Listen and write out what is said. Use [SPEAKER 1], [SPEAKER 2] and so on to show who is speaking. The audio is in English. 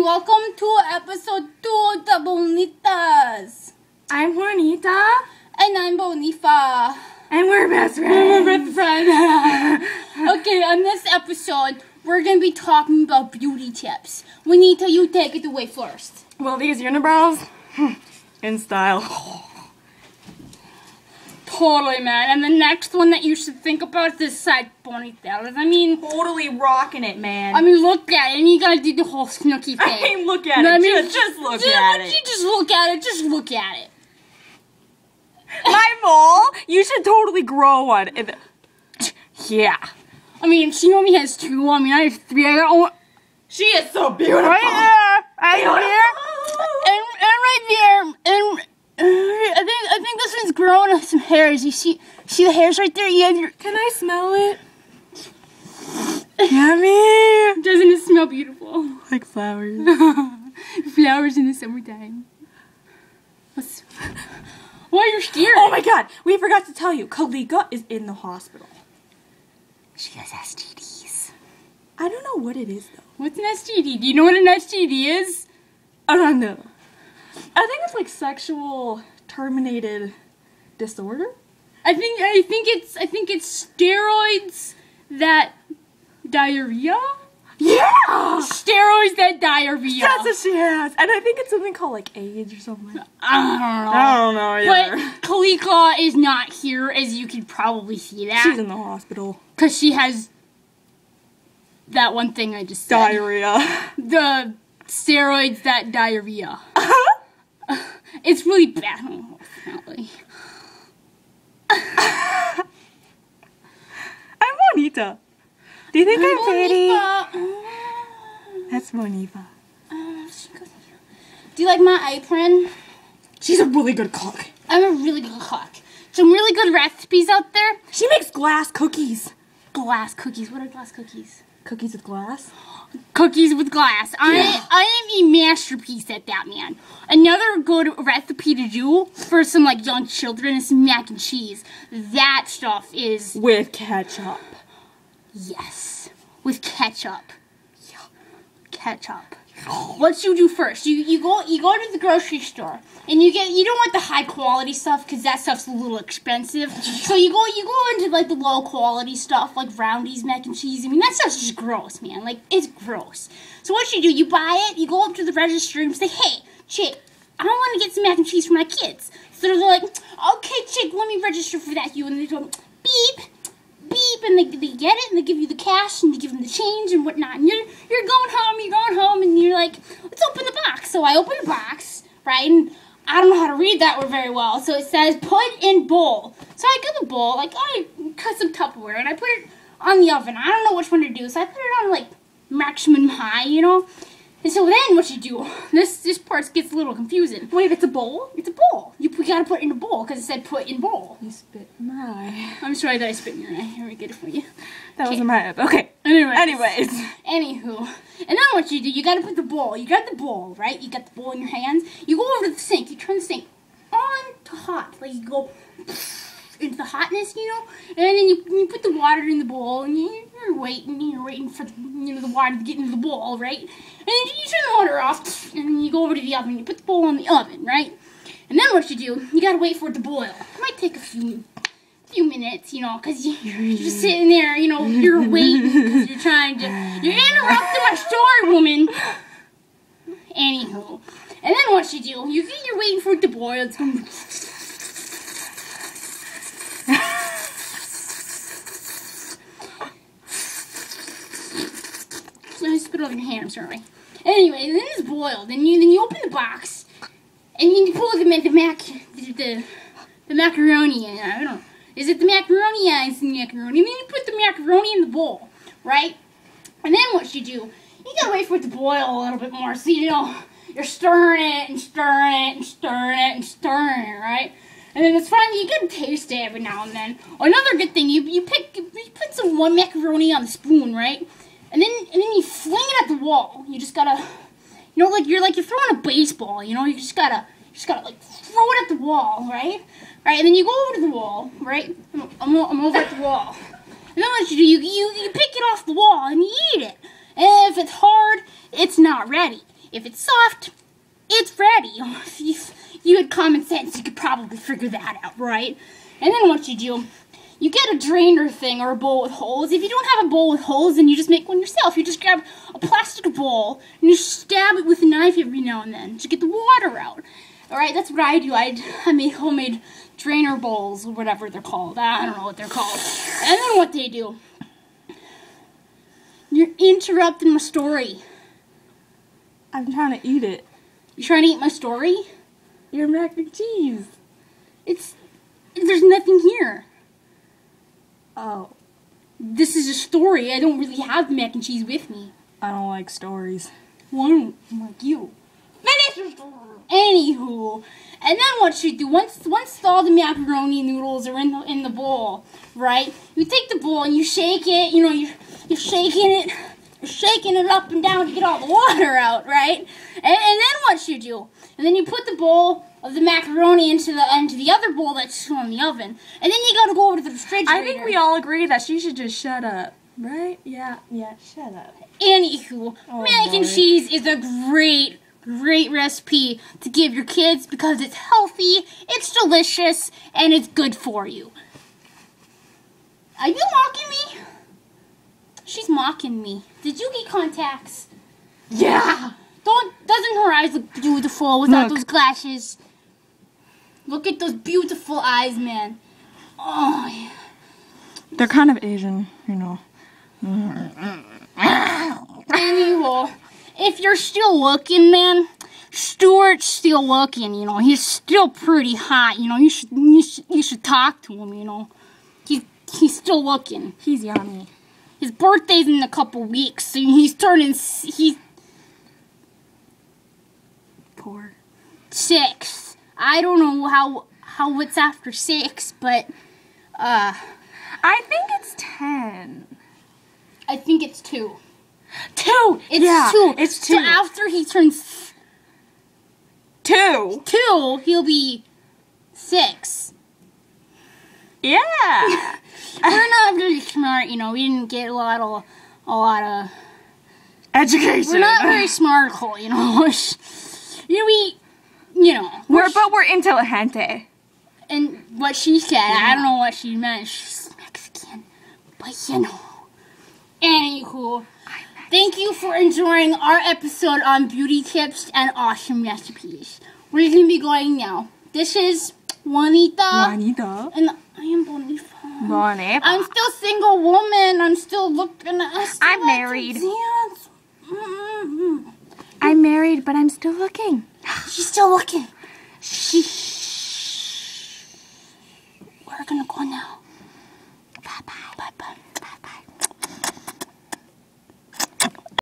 [SPEAKER 1] and welcome to episode 2 of the Bonitas.
[SPEAKER 2] I'm Juanita.
[SPEAKER 1] And I'm Bonifa.
[SPEAKER 2] And we're best friends.
[SPEAKER 1] Okay, on this episode, we're going to be talking about beauty tips. Juanita, you take it away first.
[SPEAKER 2] Well, these unibrows, in style.
[SPEAKER 1] Totally, man. And the next one that you should think about is this side ponytail.
[SPEAKER 2] Totally rocking it, man.
[SPEAKER 1] Look at it, and you gotta do the whole snooky thing.
[SPEAKER 2] Look at it. Just look at it.
[SPEAKER 1] You just look at it. Just look at it.
[SPEAKER 2] My mole, you should totally grow one. Yeah.
[SPEAKER 1] She only has 2. I have 3. I got one.
[SPEAKER 2] She is so beautiful.
[SPEAKER 1] Right there. Right there. And right there. And I think this one's growing some hairs. You see the hairs right there? You have your.
[SPEAKER 2] Can I smell it? Yummy.
[SPEAKER 1] Doesn't it smell beautiful?
[SPEAKER 2] Like flowers.
[SPEAKER 1] Flowers in the summertime. Why you're scared?
[SPEAKER 2] Oh my god, we forgot to tell you. Kalika is in the hospital.
[SPEAKER 1] She has STDs.
[SPEAKER 2] I don't know what it is though.
[SPEAKER 1] What's an STD? Do you know what an STD is?
[SPEAKER 2] I don't know. I think it's like sexual terminated disorder.
[SPEAKER 1] I think it's steroids that diarrhea.
[SPEAKER 2] Yeah!
[SPEAKER 1] Steroids that diarrhea.
[SPEAKER 2] That's what she has. And I think it's something called like AIDS or something.
[SPEAKER 1] I
[SPEAKER 2] don't know either.
[SPEAKER 1] But Kalika is not here, as you can probably see that.
[SPEAKER 2] She's in the hospital. Because
[SPEAKER 1] she has that one thing I just said.
[SPEAKER 2] Diarrhea.
[SPEAKER 1] The steroids that diarrhea. It's really bad. Unfortunately.
[SPEAKER 2] I'm Juanita. Do you think I'm pretty? That's Bonifa.
[SPEAKER 1] Do you like my apron?
[SPEAKER 2] She's a really good cook.
[SPEAKER 1] I'm a really good cook. Some really good recipes out there.
[SPEAKER 2] She makes glass cookies.
[SPEAKER 1] Glass cookies? What are glass cookies?
[SPEAKER 2] Cookies with glass?
[SPEAKER 1] Cookies with glass. Yeah. I am a masterpiece at that, man. Another good recipe to do for some young children is some mac and cheese. That stuff is
[SPEAKER 2] with ketchup.
[SPEAKER 1] Yes, with ketchup. Yeah. Ketchup. What you do first? You go to the grocery store and you don't want the high quality stuff because that stuff's a little expensive. So you go into the low quality stuff like Roundy's mac and cheese. That stuff's just gross, man. It's gross. So what you do? You buy it. You go up to the register and say, "Hey, chick, I want to get some mac and cheese for my kids." So they're like, "Okay, chick, let me register for that." And they go, beep. Beep, and they get it, and they give you the cash, and they give them the change and whatnot, and you're going home, and you're like, let's open the box. So I open the box, right, and I don't know how to read that word very well, so it says, put in bowl. So I get the bowl, I cut some Tupperware, and I put it on the oven. I don't know which one to do, so I put it on, maximum high, And so then what you do, this part gets a little confusing.
[SPEAKER 2] Wait, it's a bowl?
[SPEAKER 1] It's a bowl. We gotta put it in a bowl because it said put in bowl.
[SPEAKER 2] You spit in my eye.
[SPEAKER 1] I'm sorry that I spit in your eye. Here, we get it for you.
[SPEAKER 2] That was in my eye. Okay. Anyways.
[SPEAKER 1] Anywho. And then what you do, you gotta put the bowl. You got the bowl, right? You got the bowl in your hands. You go over to the sink. You turn the sink on to hot. You go into the hotness, and then you put the water in the bowl, and you're waiting for the water to get into the bowl, right? And then you turn the water off, and then you go over to the oven. You put the bowl in the oven, right? And then what you do, you gotta wait for it to boil. It might take a few minutes, because you're just sitting there, you're waiting because you're interrupting my story, woman. Anywho, and then what you do, you're waiting for it to boil. It's going I spit over your hand, I'm sorry. Anyway, then it's boiled. Then you open the box, and you pull the macaroni in. I don't know. Is it the macaroni? Yeah, it's the macaroni. And then you put the macaroni in the bowl, right? And then what you do, you gotta wait for it to boil a little bit more. So you're stirring it and stirring it and stirring it and stirring it, right? And then it's fine. You gotta taste it every now and then. Another good thing, you put some macaroni on the spoon, right? And then you fling it at the wall. You just gotta, you're throwing a baseball. You just gotta throw it at the wall, right? Right, and then you go over to the wall, right? I'm over at the wall. And then what you do, you pick it off the wall and you eat it. And if it's hard, it's not ready. If it's soft, it's ready. If you had common sense, you could probably figure that out, right? And then what you do, you get a drainer thing or a bowl with holes. If you don't have a bowl with holes, then you just make one yourself. You just grab a plastic bowl and you stab it with a knife every now and then to get the water out. Alright, that's what I do. I make homemade drainer bowls or whatever they're called. I don't know what they're called. And then what they do, you're interrupting my story.
[SPEAKER 2] I'm trying to eat it.
[SPEAKER 1] You trying to eat my story?
[SPEAKER 2] Your mac and cheese.
[SPEAKER 1] There's nothing here.
[SPEAKER 2] Oh.
[SPEAKER 1] This is a story. I don't really have the mac and cheese with me.
[SPEAKER 2] I don't like stories.
[SPEAKER 1] Well, I don't like you. Finish your story. Anywho, and then what you do, once all the macaroni noodles are in the bowl, right? You take the bowl and you shake it, you're shaking it up and down to get all the water out, right? And then what you do? And then you put the bowl of the macaroni into the other bowl that's still in the oven. And then you gotta go over to the refrigerator.
[SPEAKER 2] I think we all agree that she should just shut up, right? Yeah, shut up.
[SPEAKER 1] Anywho, mac and cheese is a great recipe to give your kids because it's healthy, it's delicious, and it's good for you. Are you mocking me? She's mocking me. Did you get contacts?
[SPEAKER 2] Yeah.
[SPEAKER 1] Doesn't her eyes look beautiful without those glasses? Look at those beautiful eyes, man. Oh, yeah.
[SPEAKER 2] They're kind of Asian,
[SPEAKER 1] Anyway, if you're still looking, man, Stuart's still looking, He's still pretty hot, You should talk to him, He's still looking.
[SPEAKER 2] He's yummy.
[SPEAKER 1] His birthday's in a couple weeks, so he's 6. I don't know how it's after 6, but
[SPEAKER 2] I think it's 10.
[SPEAKER 1] I think it's 2.
[SPEAKER 2] 2.
[SPEAKER 1] It's 2.
[SPEAKER 2] It's 2.
[SPEAKER 1] So after he turns
[SPEAKER 2] 2,
[SPEAKER 1] he'll be 6.
[SPEAKER 2] Yeah.
[SPEAKER 1] We're not really smart, We didn't get a lot of
[SPEAKER 2] education.
[SPEAKER 1] We're not very smart,
[SPEAKER 2] We're intelligente.
[SPEAKER 1] And what she said, I don't know what she meant. She's Mexican, but Anywho, thank you for enjoying our episode on beauty tips and awesome recipes. We're gonna be going now. This is Juanita. And I am Bonitas. I'm still single woman. I'm still looking.
[SPEAKER 2] I'm married. I'm married, but I'm still looking.
[SPEAKER 1] She's still looking. We're gonna go now.